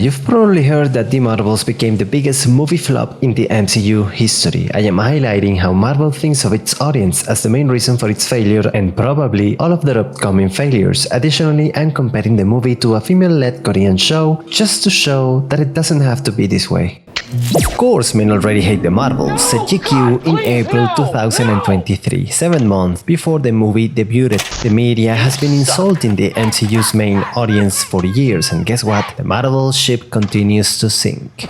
You've probably heard that The Marvels became the biggest movie flop in the MCU history. I am highlighting how Marvel thinks of its audience as the main reason for its failure and probably all of their upcoming failures. Additionally, I'm comparing the movie to a female-led Korean show just to show that it doesn't have to be this way. Of course, men already hate The Marvels, said GQ in April 2023, 7 months before the movie debuted. The media has been insulting the MCU's main audience for years, and guess what? The Marvel ship continues to sink.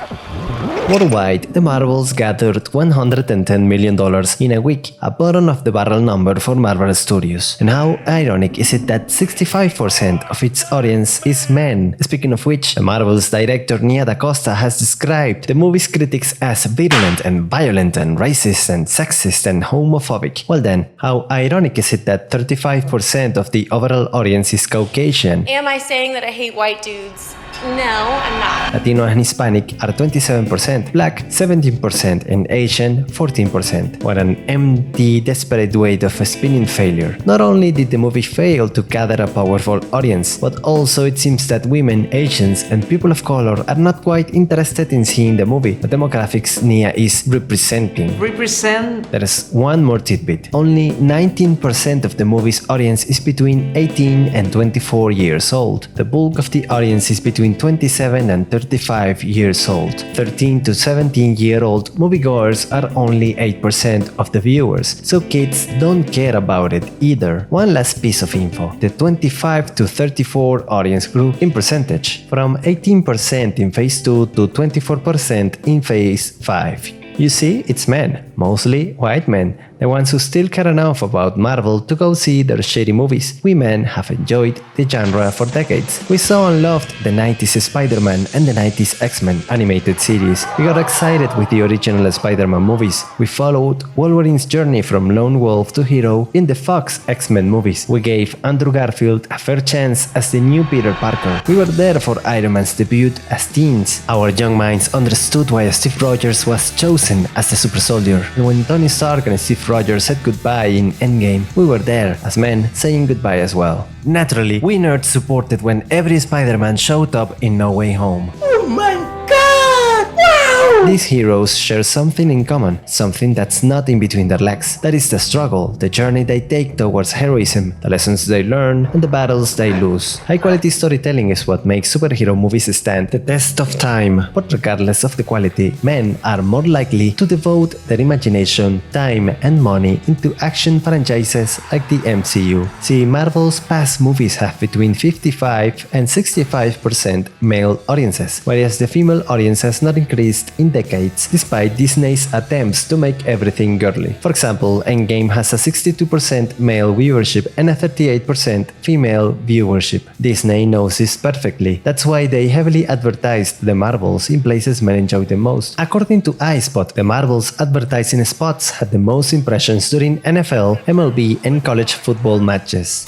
Worldwide, The Marvels gathered $110 million in a week, a bottom-of-the-barrel number for Marvel Studios. And how ironic is it that 65% of its audience is men? Speaking of which, The Marvels director Nia Da Costa has described the movie's critics as virulent and violent and racist and sexist and homophobic. Well then, how ironic is it that 35% of the overall audience is Caucasian? Am I saying that I hate white dudes? No, I'm not. Latino and Hispanic are 27%, Black 17%, and Asian 14%. What an empty, desperate way of a spinning failure. Not only did the movie fail to gather a powerful audience, but also it seems that women, Asians, and people of color are not quite interested in seeing the movie. The demographics Nia is representing. There is one more tidbit. Only 19% of the movie's audience is between 18 and 24 years old. The bulk of the audience is between 27 and 35 years old. 13 to 17-year-old moviegoers are only 8% of the viewers, so kids don't care about it either. One last piece of info. The 25 to 34 audience grew in percentage, from 18% in Phase 2 to 24% in Phase 5. You see, it's men, mostly white men, the ones who still care enough about Marvel to go see their shitty movies. We men have enjoyed the genre for decades. We saw and loved the 90s Spider-Man and the 90s X-Men animated series. We got excited with the original Spider-Man movies. We followed Wolverine's journey from lone wolf to hero in the Fox X-Men movies. We gave Andrew Garfield a fair chance as the new Peter Parker. We were there for Iron Man's debut as teens. Our young minds understood why Steve Rogers was chosen as the super soldier. And when Tony Stark and Steve Rogers said goodbye in Endgame, we were there as men saying goodbye as well. Naturally, we nerds supported when every Spider-Man showed up in No Way Home. Oh my god! Wow! These heroes share something in common, something that's not in between their legs. That is the struggle, the journey they take towards heroism, the lessons they learn, and the battles they lose. High-quality storytelling is what makes superhero movies stand the test of time. But regardless of the quality, men are more likely to devote their imagination, time, and money into action franchises like the MCU. See, Marvel's past movies have between 55 and 65% male audiences, whereas the female audience has not increased in decades despite Disney's attempts to make everything girly. For example, Endgame has a 62% male viewership and a 38% female viewership. Disney knows this perfectly. That's why they heavily advertised the Marvels in places men enjoy the most. According to iSpot, the Marvels advertising spots had the most impressions during NFL, MLB, and college football matches.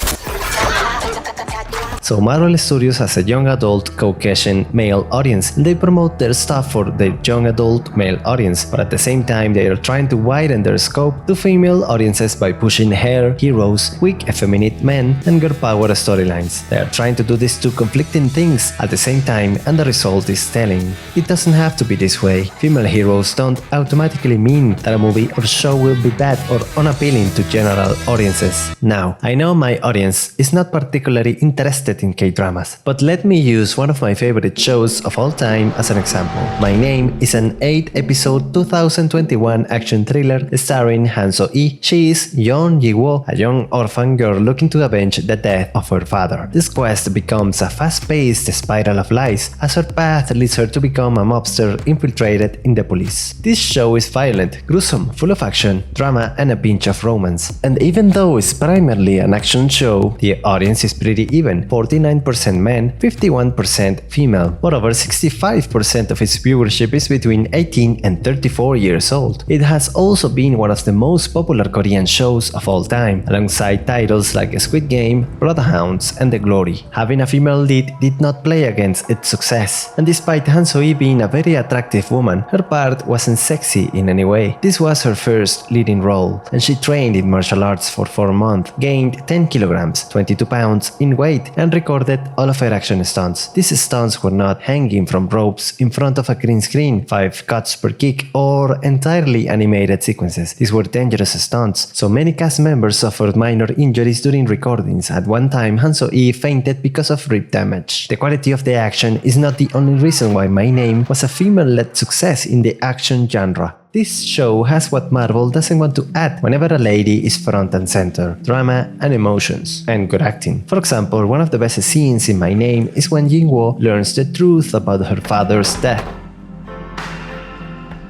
So Marvel Studios has a young adult Caucasian male audience, and they promote their stuff for the young adult male audience, but at the same time they are trying to widen their scope to female audiences by pushing hair, heroes, weak effeminate men, and girl power storylines. They are trying to do these two conflicting things at the same time, and the result is telling. It doesn't have to be this way. Female heroes don't automatically mean that a movie or show will be bad or unappealing to general audiences. Now, I know my audience is not particularly interested in K-dramas, but let me use one of my favorite shows of all time as an example. My Name is an 8-episode 2021 action thriller starring Han So-hee. She is Yeon Ji-woo, a young orphan girl looking to avenge the death of her father. This quest becomes a fast-paced spiral of lies as her path leads her to become a mobster infiltrated in the police. This show is violent, gruesome, full of action, drama, and a pinch of romance. And even though it's primarily an action show, the audience is pretty even. 49% men, 51% female. Moreover, 65% of its viewership is between 18 and 34 years old. It has also been one of the most popular Korean shows of all time, alongside titles like Squid Game, Bloodhounds, and The Glory. Having a female lead did not play against its success, and despite Han So-hee being a very attractive woman, her part wasn't sexy in any way. This was her first leading role, and she trained in martial arts for 4 months, gained 10 kilograms, 22 pounds in weight, and recorded all of her action stunts. These stunts were not hanging from ropes in front of a green screen, 5 cuts per kick, or entirely animated sequences. These were dangerous stunts, so many cast members suffered minor injuries during recordings. At one time, Hanso-E fainted because of rib damage. The quality of the action is not the only reason why My Name was a female-led success in the action genre. This show has what Marvel doesn't want to add whenever a lady is front and center: drama and emotions, and good acting. For example, one of the best scenes in My Name is when Jingwo learns the truth about her father's death.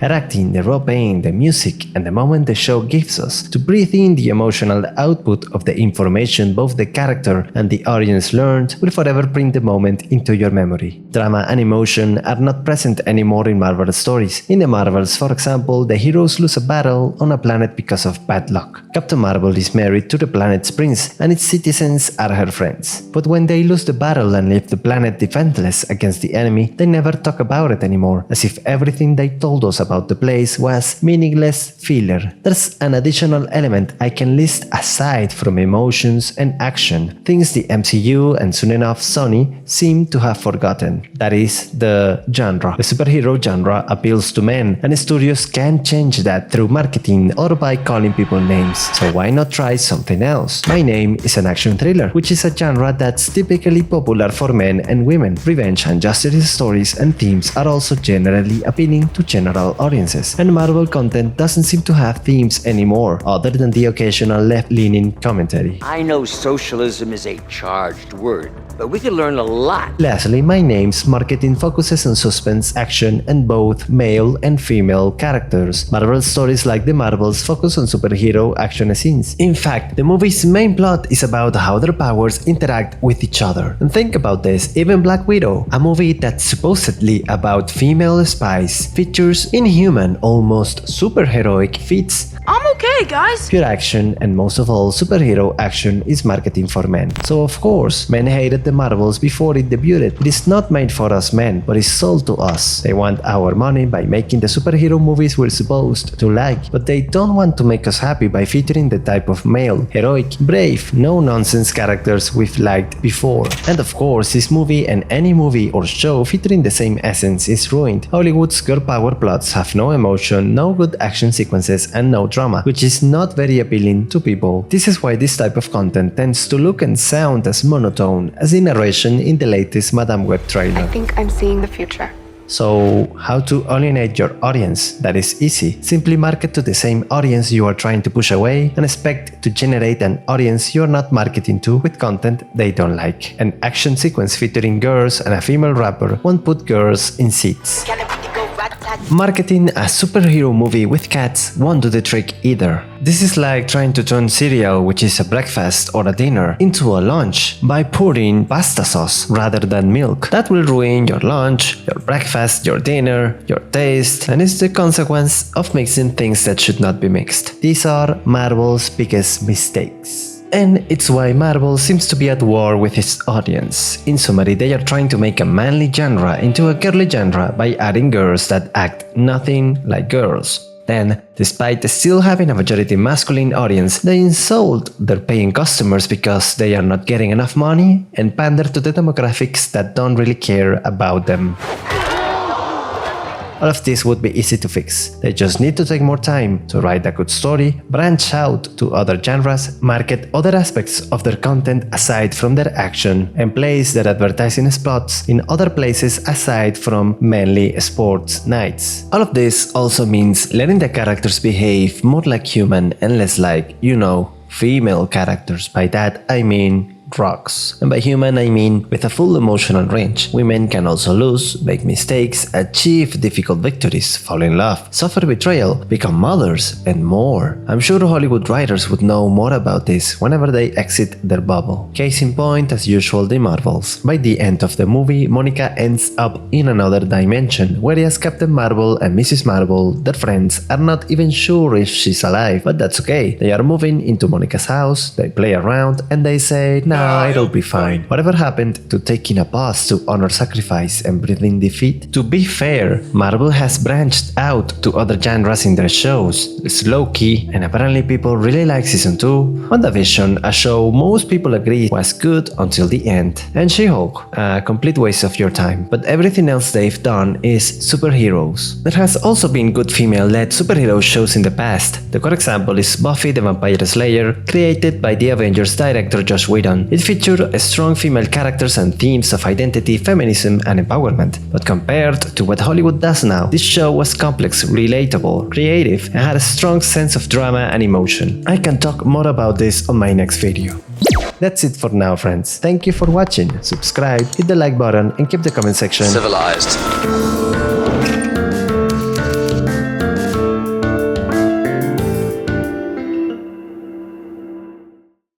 Her acting, the raw pain, the music, and the moment the show gives us to breathe in the emotional output of the information both the character and the audience learned will forever bring the moment into your memory. Drama and emotion are not present anymore in Marvel stories. In the Marvels, for example, the heroes lose a battle on a planet because of bad luck. Captain Marvel is married to the planet's prince, and its citizens are her friends. But when they lose the battle and leave the planet defenseless against the enemy, they never talk about it anymore, as if everything they told us about the place was meaningless filler. There's an additional element I can list aside from emotions and action, things the MCU and soon enough Sony seem to have forgotten. That is the genre. The superhero genre appeals to men, and studios can change that through marketing or by calling people names. So why not try something else? My Name is an action thriller, which is a genre that's typically popular for men and women. Revenge and justice stories and themes are also generally appealing to general audiences, and Marvel content doesn't seem to have themes anymore, other than the occasional left-leaning commentary. I know socialism is a charged word, but we could learn a lot. Lastly, My Name's marketing focuses on suspense, action, and both male and female characters. Marvel stories like the Marvels focus on superhero action scenes. In fact, the movie's main plot is about how their powers interact with each other. And think about this, even Black Widow, a movie that's supposedly about female spies, features inhuman, almost superheroic feats. I'm okay, guys. Pure action, and most of all, superhero action is marketing for men. So of course, men hated the Marvels before it debuted. It is not made for us men, but is sold to us. They want our money by making the superhero movies we're supposed to like, but they don't want to make us happy by featuring the type of male, heroic, brave, no-nonsense characters we've liked before. And of course, this movie and any movie or show featuring the same essence is ruined. Hollywood's girl power plots have no emotion, no good action sequences, and no drama, which is not very appealing to people. This is why this type of content tends to look and sound as monotone as the narration in the latest Madame Web trailer. I think I'm seeing the future. So, how to alienate your audience? That is easy. Simply market to the same audience you are trying to push away and expect to generate an audience you're not marketing to with content they don't like. An action sequence featuring girls and a female rapper won't put girls in seats. Marketing a superhero movie with cats won't do the trick either. This is like trying to turn cereal, which is a breakfast or a dinner, into a lunch by pouring pasta sauce rather than milk. That will ruin your lunch, your breakfast, your dinner, your taste, and is the consequence of mixing things that should not be mixed. These are Marvel's biggest mistakes. And it's why Marvel seems to be at war with its audience. In summary, they are trying to make a manly genre into a girly genre by adding girls that act nothing like girls. Then, despite still having a majority masculine audience, they insult their paying customers because they are not getting enough money and pander to the demographics that don't really care about them. All of this would be easy to fix. They just need to take more time to write a good story, branch out to other genres, market other aspects of their content aside from their action, and place their advertising spots in other places aside from mainly sports nights. All of this also means letting the characters behave more like human and less like, female characters. By that I mean drugs. And by human I mean with a full emotional range. Women can also lose, make mistakes, achieve difficult victories, fall in love, suffer betrayal, become mothers, and more. I'm sure Hollywood writers would know more about this whenever they exit their bubble. Case in point, as usual, the Marvels. By the end of the movie, Monica ends up in another dimension, whereas Captain Marvel and Mrs. Marvel, their friends, are not even sure if she's alive, but that's okay. They are moving into Monica's house, they play around, and they say, "Now nah, it'll be fine. Whatever happened to taking a pause to honor sacrifice and breathing defeat? To be fair, Marvel has branched out to other genres in their shows. It's low-key, and apparently people really like Season 2. WandaVision, a show most people agree was good until the end. And She-Hulk, a complete waste of your time. But everything else they've done is superheroes. There has also been good female-led superhero shows in the past. The core example is Buffy the Vampire Slayer, created by the Avengers director Joss Whedon. It featured strong female characters and themes of identity, feminism, and empowerment. But compared to what Hollywood does now, this show was complex, relatable, creative, and had a strong sense of drama and emotion. I can talk more about this on my next video. That's it for now, friends. Thank you for watching. Subscribe, hit the like button, and keep the comment section Civilized.